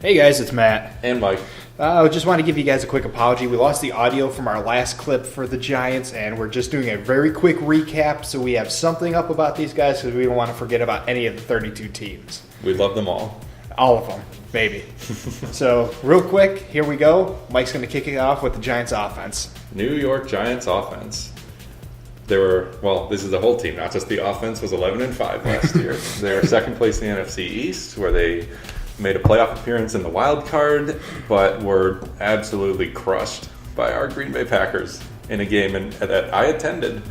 Hey guys, it's Matt. And Mike. I just want to give you guys a quick apology. We lost the audio from our last clip for the Giants, and we're just doing a very quick recap so we have something up about these guys because we don't want to forget about any of the 32 teams. We love them all. All of them, maybe. So, real quick, here we go. Mike's going to kick it off with the Giants offense. New York Giants offense. This is the whole team, not just the offense, was 11-5 last year. They were second place in the NFC East, where they made a playoff appearance in the wild card, but were absolutely crushed by our Green Bay Packers in a game that I attended.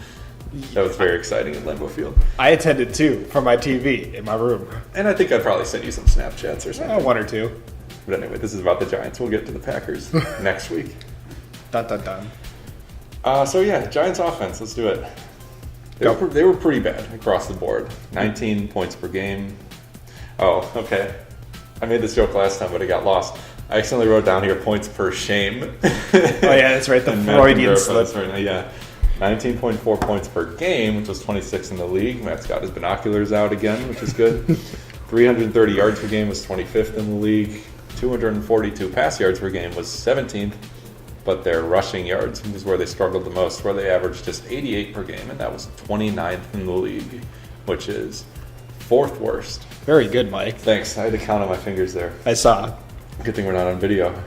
That was very exciting in Lambeau Field. I attended too from my TV in my room. And I think I'd probably send you some Snapchats or something. One or two. But anyway, this is about the Giants. We'll get to the Packers next week. Dun, dun, dun. Giants offense. Let's do it. They were pretty bad across the board. 19 points per game. Oh, okay. I made this joke last time, but it got lost. I accidentally wrote down here points per shame. Oh, yeah, that's right. The Freudian slip. Right, yeah. 19.4 points per game, which was 26 in the league. Matt's got his binoculars out again, which is good. 330 yards per game was 25th in the league. 242 pass yards per game was 17th. But their rushing yards was where they struggled the most, where they averaged just 88 per game, and that was 29th in the league, which is fourth worst. Very good, Mike. Thanks. I had to count on my fingers there. I saw. Good thing we're not on video.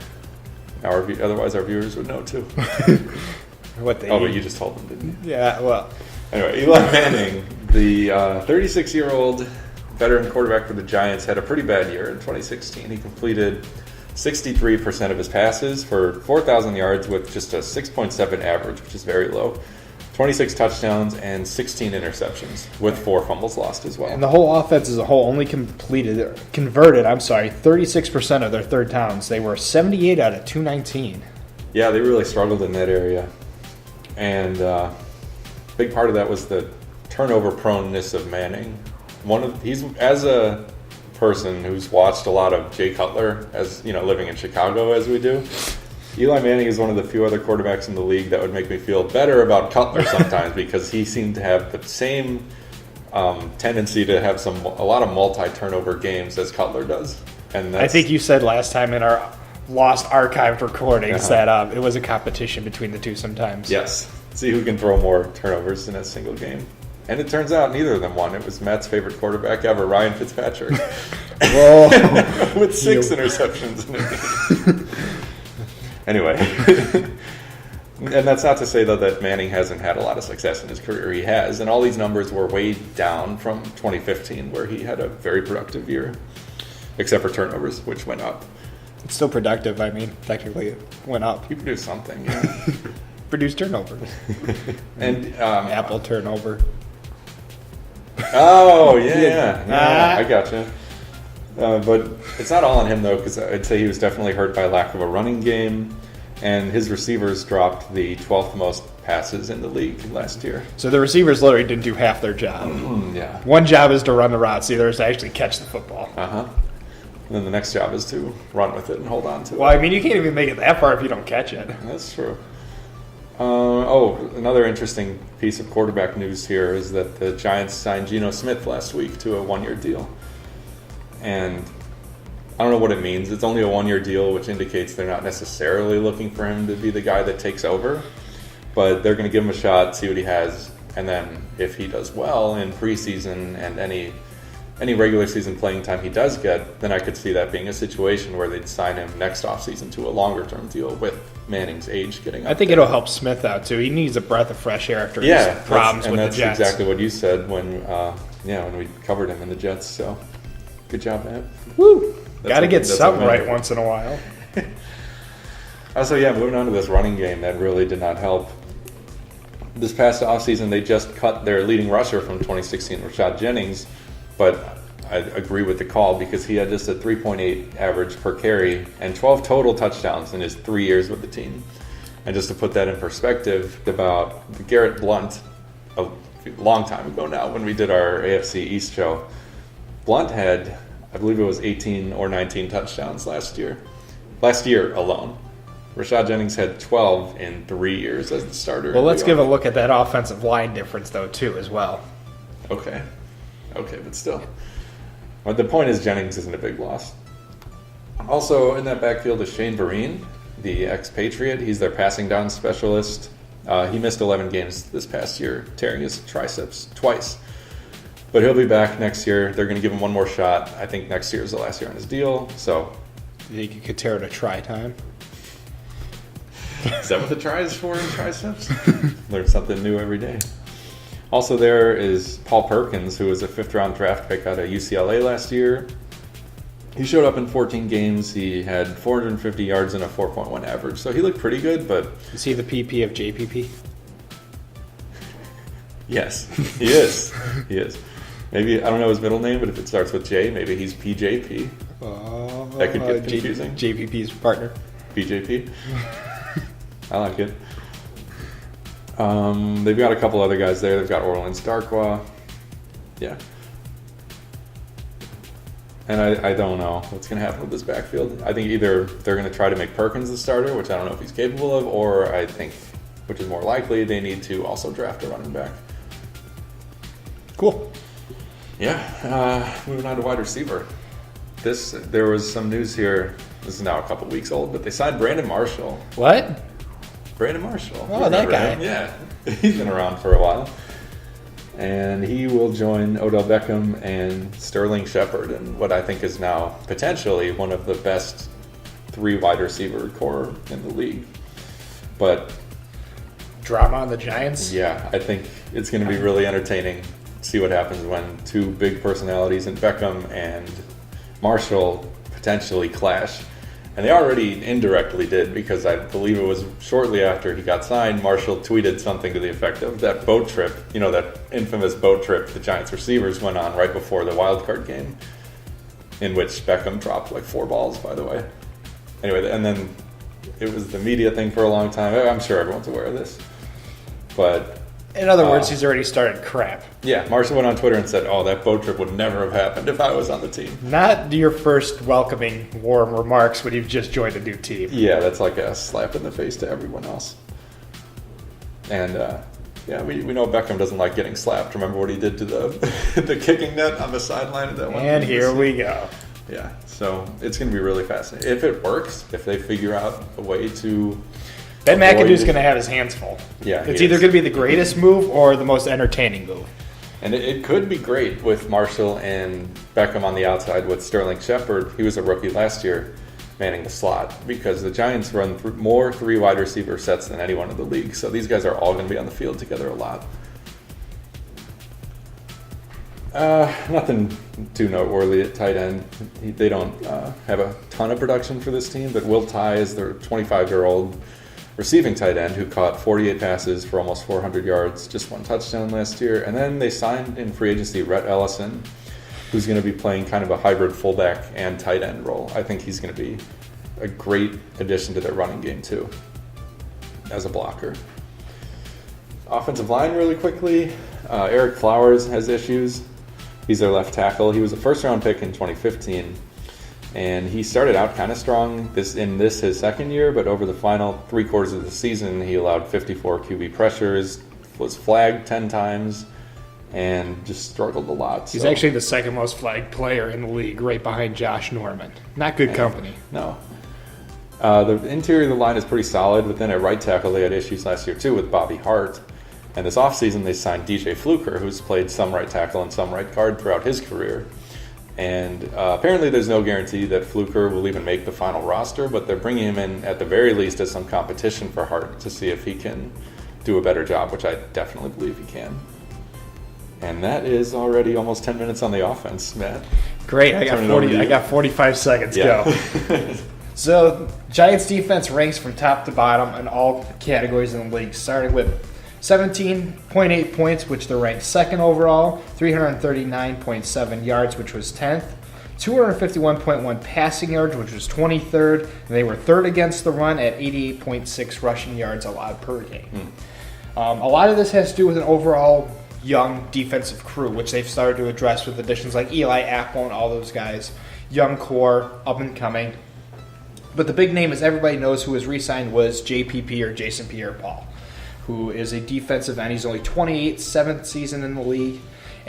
Otherwise, our viewers would know too. But you just told them, didn't you? Yeah, well. Anyway, Eli Manning, the 36-year-old veteran quarterback for the Giants, had a pretty bad year in 2016. He completed 63% of his passes for 4,000 yards with just a 6.7 average, which is very low. 26 touchdowns and 16 interceptions with 4 fumbles lost as well. And the whole offense as a whole only converted 36% of their third downs. They were 78 out of 219. Yeah, they really struggled in that area. And big part of that was the turnover proneness of Manning. As a person who's watched a lot of Jay Cutler, as you know, living in Chicago as we do, Eli Manning is one of the few other quarterbacks in the league that would make me feel better about Cutler sometimes because he seemed to have the same tendency to have a lot of multi-turnover games as Cutler does. And I think you said last time in our lost archived recordings that it was a competition between the two sometimes. Yes. See who can throw more turnovers in a single game. And it turns out neither of them won. It was Matt's favorite quarterback ever, Ryan Fitzpatrick. With 6 interceptions in a game. Anyway. And that's not to say, though, that Manning hasn't had a lot of success in his career. He has. And all these numbers were way down from 2015, where he had a very productive year. Except for turnovers, which went up. It's still productive. I mean, technically it went up. He produced something, yeah. Produced turnovers. And Apple turnover. Oh, yeah. I gotcha. But it's not all on him, though, because I'd say he was definitely hurt by lack of a running game. And his receivers dropped the 12th most passes in the league last year. So the receivers literally didn't do half their job. Yeah. One job is to run the routes. The other is to actually catch the football. Uh-huh. And then the next job is to run with it and hold on to it. Well, I mean, you can't even make it that far if you don't catch it. That's true. Another interesting piece of quarterback news here is that the Giants signed Geno Smith last week to a 1-year deal. And I don't know what it means. It's only a 1-year deal, which indicates they're not necessarily looking for him to be the guy that takes over. But they're going to give him a shot, see what he has, and then if he does well in preseason and any regular season playing time he does get, then I could see that being a situation where they'd sign him next offseason to a longer-term deal with Manning's age getting up. I think it'll help Smith out, too. He needs a breath of fresh air after his problems with the Jets. And that's exactly what you said when we covered him in the Jets. So, good job, Matt. Woo! Got to get something right once in a while. Moving on to this running game, that really did not help. This past offseason, they just cut their leading rusher from 2016, Rashad Jennings, but I agree with the call because he had just a 3.8 average per carry and 12 total touchdowns in his 3 years with the team. And just to put that in perspective, about Garrett Blunt, a long time ago now when we did our AFC East show, Blunt had, I believe it was 18 or 19 touchdowns last year alone. Rashad Jennings had 12 in 3 years as the starter. Well, let's give a look at that offensive line difference, though, too, as well. Okay, but still. But the point is Jennings isn't a big loss. Also in that backfield is Shane Vereen, the expatriate. He's their passing down specialist. He missed 11 games this past year, tearing his triceps twice. But he'll be back next year. They're going to give him one more shot. I think next year is the last year on his deal. So, you think you could tear it a try time? Is that what the try is for in triceps? Learn something new every day. Also there is Paul Perkins, who was a 5th-round draft pick out of UCLA last year. He showed up in 14 games. He had 450 yards and a 4.1 average. So he looked pretty good, but... Is he the PP of JPP? Yes, he is. He is. Maybe, I don't know his middle name, but if it starts with J, maybe he's PJP. That could get confusing. JPP's partner. PJP. I like it. They've got a couple other guys there. They've got Orland Starkwa. Yeah. And I don't know what's going to happen with this backfield. I think either they're going to try to make Perkins the starter, which I don't know if he's capable of, or I think, which is more likely, they need to also draft a running back. Cool. Yeah. Moving on to wide receiver. There was some news here. This is now a couple weeks old, but they signed Brandon Marshall. What? Brandon Marshall. Oh, that guy. Him? Yeah. He's been around for a while. And he will join Odell Beckham and Sterling Shepard in what I think is now potentially one of the best 3 wide receiver core in the league. But drama on the Giants? Yeah, I think it's going to be really entertaining to see what happens when 2 big personalities in Beckham and Marshall potentially clash. And they already indirectly did, because I believe it was shortly after he got signed, Marshall tweeted something to the effect of that boat trip, that infamous boat trip the Giants receivers went on right before the wild card game, in which Beckham dropped like 4 balls, by the way. Anyway, and then it was the media thing for a long time. I'm sure everyone's aware of this. But in other words, he's already started crap. Yeah, Marshall went on Twitter and said, that boat trip would never have happened if I was on the team. Not your first welcoming, warm remarks when you've just joined a new team. Yeah, that's like a slap in the face to everyone else. And, we know Beckham doesn't like getting slapped. Remember what he did to the kicking net on the sideline of that one? And here we go. Yeah, so it's going to be really fascinating. If it works, if they figure out a way to... Ben McAdoo's going to have his hands full. Yeah, it's either going to be the greatest move or the most entertaining move. And it could be great with Marshall and Beckham on the outside with Sterling Shepard. He was a rookie last year manning the slot, because the Giants run more 3 wide receiver sets than anyone in the league. So these guys are all going to be on the field together a lot. Nothing too noteworthy at tight end. They don't have a ton of production for this team, but Will Tye is their 25-year-old receiving tight end who caught 48 passes for almost 400 yards, just 1 touchdown last year. And then they signed in free agency Rhett Ellison, who's going to be playing kind of a hybrid fullback and tight end role. I think he's going to be a great addition to their running game too, as a blocker. Offensive line really quickly. Eric Flowers has issues. He's their left tackle. He was a 1st-round pick in 2015. And he started out kind of strong his 2nd year, but over the final 3 quarters of the season, he allowed 54 QB pressures, was flagged 10 times, and just struggled a lot. He's actually the 2nd most flagged player in the league, right behind Josh Norman. Not good company. No. The interior of the line is pretty solid, but then at right tackle, they had issues last year too with Bobby Hart. And this offseason, they signed DJ Fluker, who's played some right tackle and some right guard throughout his career. And apparently there's no guarantee that Fluker will even make the final roster, but they're bringing him in at the very least as some competition for Hart to see if he can do a better job, which I definitely believe he can. And that is already almost 10 minutes on the offense, Matt. Great. I got 45 seconds. Go. So Giants defense ranks from top to bottom in all categories in the league, starting with 17.8 points, which they're ranked 2nd overall, 339.7 yards, which was 10th, 251.1 passing yards, which was 23rd, and they were 3rd against the run at 88.6 rushing yards allowed per game. A lot of this has to do with an overall young defensive crew, which they've started to address with additions like Eli Apple and all those guys. Young core, up and coming. But the big name, as everybody knows who was re-signed, was JPP, or Jason Pierre-Paul, who is a defensive end. He's only 28, 7th season in the league.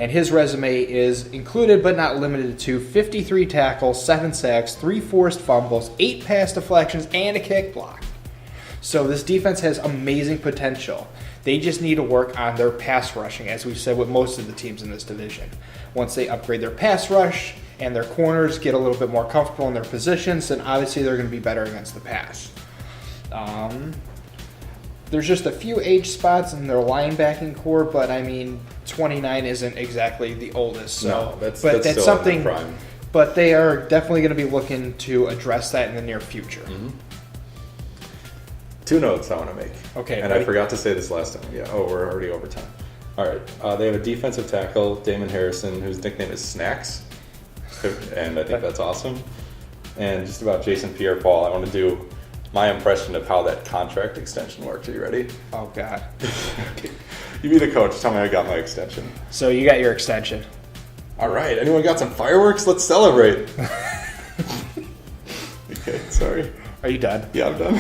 And his resume is included but not limited to 53 tackles, 7 sacks, 3 forced fumbles, 8 pass deflections, and a kick block. So this defense has amazing potential. They just need to work on their pass rushing, as we've said with most of the teams in this division. Once they upgrade their pass rush and their corners get a little bit more comfortable in their positions, then obviously they're going to be better against the pass. There's just a few age spots in their linebacking core, but I mean, 29 isn't exactly the oldest. So, no, that's still something. In their prime. But they are definitely going to be looking to address that in the near future. Mm-hmm. 2 notes I want to make. Okay. And I forgot to say this last time. Yeah. Oh, we're already over time. All right. They have a defensive tackle, Damon Harrison, whose nickname is Snacks, and I think that's awesome. And just about Jason Pierre-Paul, I want to do my impression of how that contract extension worked. Are you ready? Oh, God. You be the coach. Tell me I got my extension. So you got your extension. All right. Anyone got some fireworks? Let's celebrate. Okay. Sorry. Are you done? Yeah, I'm done.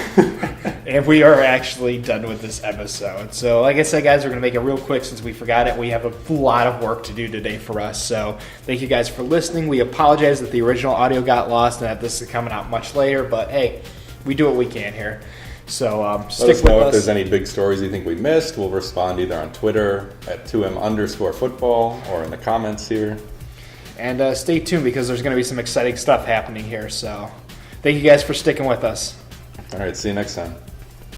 And we are actually done with this episode. So like I said, guys, we're going to make it real quick since we forgot it. We have a lot of work to do today for us. So thank you guys for listening. We apologize that the original audio got lost and that this is coming out much later. But, hey, we do what we can here. So stick Let us know with if there's any big stories you think we missed. We'll respond either on Twitter at 2M_football or in the comments here. And stay tuned because there's going to be some exciting stuff happening here. So thank you guys for sticking with us. All right, see you next time.